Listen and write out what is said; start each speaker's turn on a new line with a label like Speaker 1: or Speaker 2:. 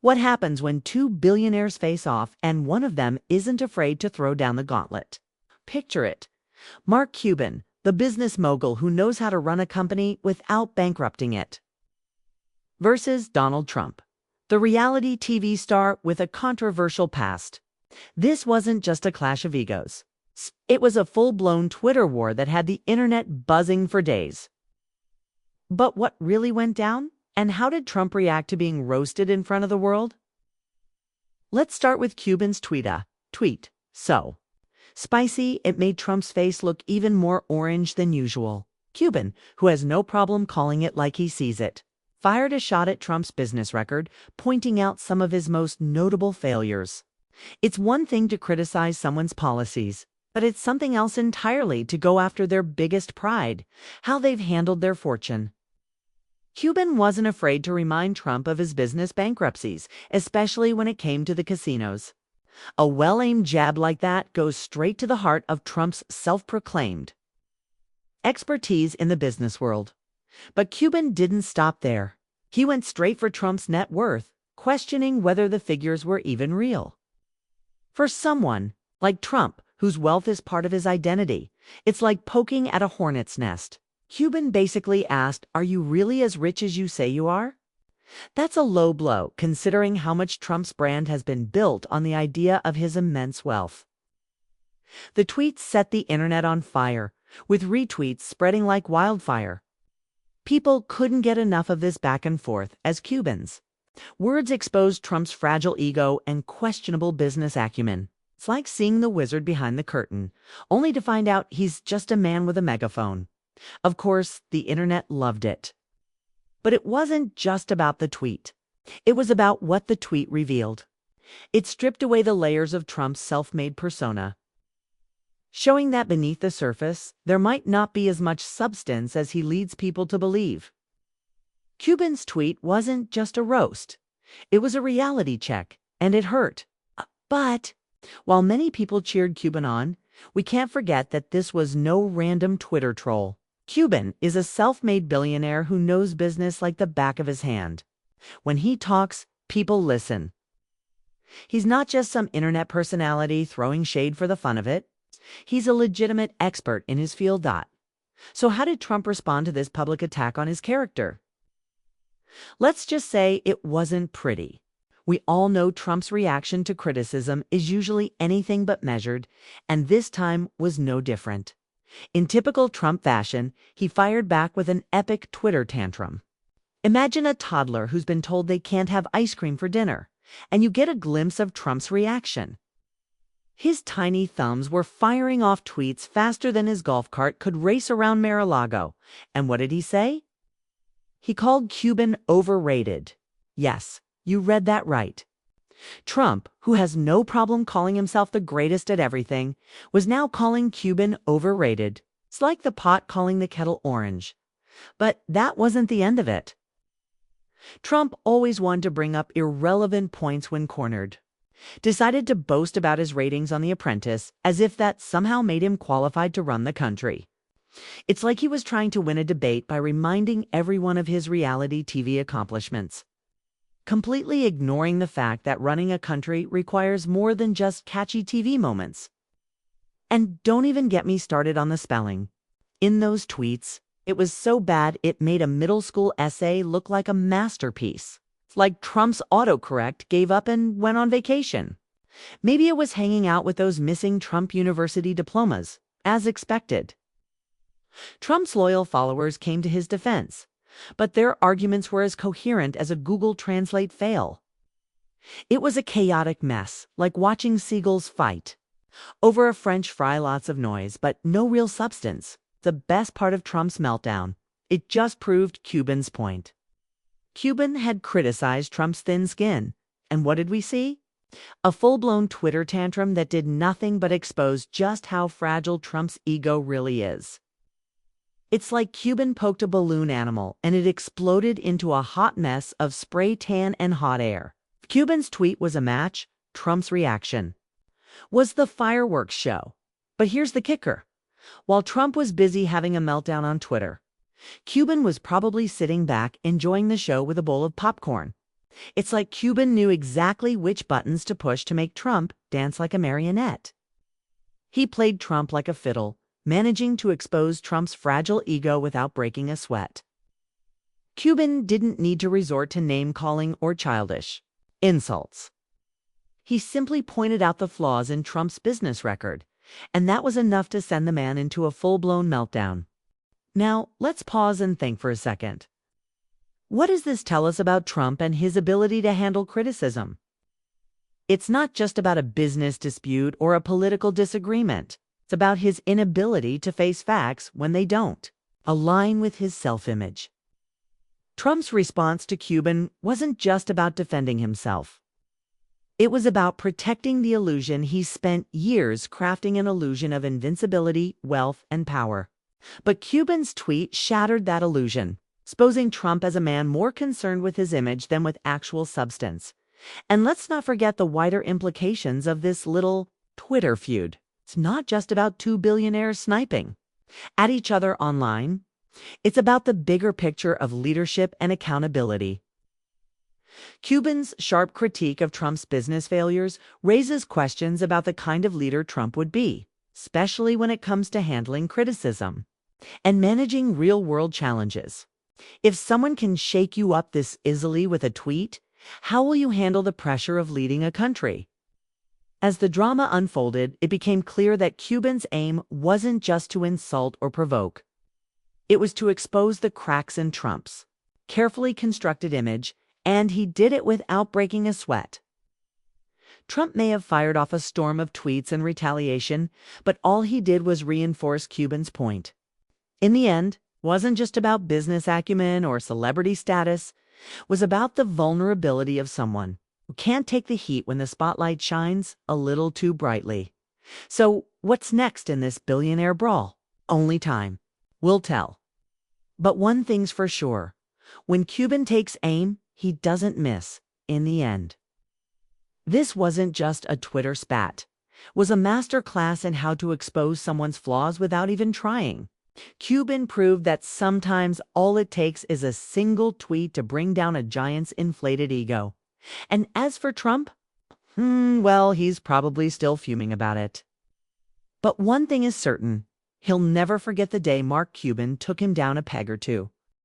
Speaker 1: What happens when two billionaires face off and one of them isn't afraid to throw down the gauntlet? Picture it. Mark Cuban, the business mogul who knows how to run a company without bankrupting it, versus Donald Trump, the reality TV star with a controversial past. This wasn't just a clash of egos. It was a full-blown Twitter war that had the internet buzzing for days. But what really went down? And how did Trump react to being roasted in front of the world? Let's start with Cuban's tweet. So spicy, it made Trump's face look even more orange than usual. Cuban, who has no problem calling it like he sees it, fired a shot at Trump's business record, pointing out some of his most notable failures. It's one thing to criticize someone's policies, but it's something else entirely to go after their biggest pride, how they've handled their fortune. Cuban wasn't afraid to remind Trump of his business bankruptcies, especially when it came to the casinos. A well-aimed jab like that goes straight to the heart of Trump's self-proclaimed expertise in the business world. But Cuban didn't stop there. He went straight for Trump's net worth, questioning whether the figures were even real. For someone like Trump, whose wealth is part of his identity, it's like poking at a hornet's nest. Cuban basically asked, "Are you really as rich as you say you are?" That's a low blow, considering how much Trump's brand has been built on the idea of his immense wealth. The tweet set the internet on fire, with retweets spreading like wildfire. People couldn't get enough of this back and forth as Cubans. Words exposed Trump's fragile ego and questionable business acumen. It's like seeing the wizard behind the curtain, only to find out he's just a man with a megaphone. Of course, the internet loved it. But it wasn't just about the tweet. It was about what the tweet revealed. It stripped away the layers of Trump's self-made persona, showing that beneath the surface, there might not be as much substance as he leads people to believe. Cuban's tweet wasn't just a roast. It was a reality check, and it hurt. But while many people cheered Cuban on, we can't forget that this was no random Twitter troll. Cuban is a self-made billionaire who knows business like the back of his hand. When he talks, people listen. He's not just some internet personality throwing shade for the fun of it. He's a legitimate expert in his field. So how did Trump respond to this public attack on his character? Let's just say it wasn't pretty. We all know Trump's reaction to criticism is usually anything but measured, and this time was no different. In typical Trump fashion, he fired back with an epic Twitter tantrum. Imagine a toddler who's been told they can't have ice cream for dinner, and you get a glimpse of Trump's reaction. His tiny thumbs were firing off tweets faster than his golf cart could race around Mar-a-Lago. And what did he say? He called Cuban overrated. Yes, you read that right. Trump, who has no problem calling himself the greatest at everything, was now calling Cuban overrated. It's like the pot calling the kettle orange. But that wasn't the end of it. Trump always wanted to bring up irrelevant points when cornered. Decided to boast about his ratings on The Apprentice as if that somehow made him qualified to run the country. It's like he was trying to win a debate by reminding everyone of his reality TV accomplishments, completely ignoring the fact that running a country requires more than just catchy TV moments. And don't even get me started on the spelling. In those tweets, it was so bad it made a middle school essay look like a masterpiece. Like Trump's autocorrect gave up and went on vacation. Maybe it was hanging out with those missing Trump University diplomas, as expected. Trump's loyal followers came to his defense, but their arguments were as coherent as a Google Translate fail. It was a chaotic mess, like watching seagulls fight. Over a French fry, lots of noise, but no real substance. The best part of Trump's meltdown. It just proved Cuban's point. Cuban had criticized Trump's thin skin, and what did we see? A full-blown Twitter tantrum that did nothing but expose just how fragile Trump's ego really is. It's like Cuban poked a balloon animal and it exploded into a hot mess of spray tan and hot air. Cuban's tweet was a match. Trump's reaction was the fireworks show. But here's the kicker. While Trump was busy having a meltdown on Twitter, Cuban was probably sitting back enjoying the show with a bowl of popcorn. It's like Cuban knew exactly which buttons to push to make Trump dance like a marionette. He played Trump like a fiddle, managing to expose Trump's fragile ego without breaking a sweat. Cuban didn't need to resort to name-calling or childish insults. He simply pointed out the flaws in Trump's business record, and that was enough to send the man into a full-blown meltdown. Now, let's pause and think for a second. What does this tell us about Trump and his ability to handle criticism? It's not just about a business dispute or a political disagreement. It's about his inability to face facts when they don't align with his self-image. Trump's response to Cuban wasn't just about defending himself. It was about protecting the illusion he spent years crafting, an illusion of invincibility, wealth, and power. But Cuban's tweet shattered that illusion, exposing Trump as a man more concerned with his image than with actual substance. And let's not forget the wider implications of this little Twitter feud. It's not just about two billionaires sniping at each other online. It's about the bigger picture of leadership and accountability. Cuban's sharp critique of Trump's business failures raises questions about the kind of leader Trump would be, especially when it comes to handling criticism and managing real-world challenges. If someone can shake you up this easily with a tweet, how will you handle the pressure of leading a country? As the drama unfolded, it became clear that Cuban's aim wasn't just to insult or provoke. It was to expose the cracks in Trump's carefully constructed image, and he did it without breaking a sweat. Trump may have fired off a storm of tweets and retaliation, but all he did was reinforce Cuban's point. In the end, it wasn't just about business acumen or celebrity status. It was about the vulnerability of someone who can't take the heat when the spotlight shines a little too brightly. So, what's next in this billionaire brawl? Only time will tell. But one thing's for sure. When Cuban takes aim, he doesn't miss in the end. This wasn't just a Twitter spat. It was a master class in how to expose someone's flaws without even trying. Cuban proved that sometimes all it takes is a single tweet to bring down a giant's inflated ego. And as for Trump, well, he's probably still fuming about it. But one thing is certain, he'll never forget the day Mark Cuban took him down a peg or two.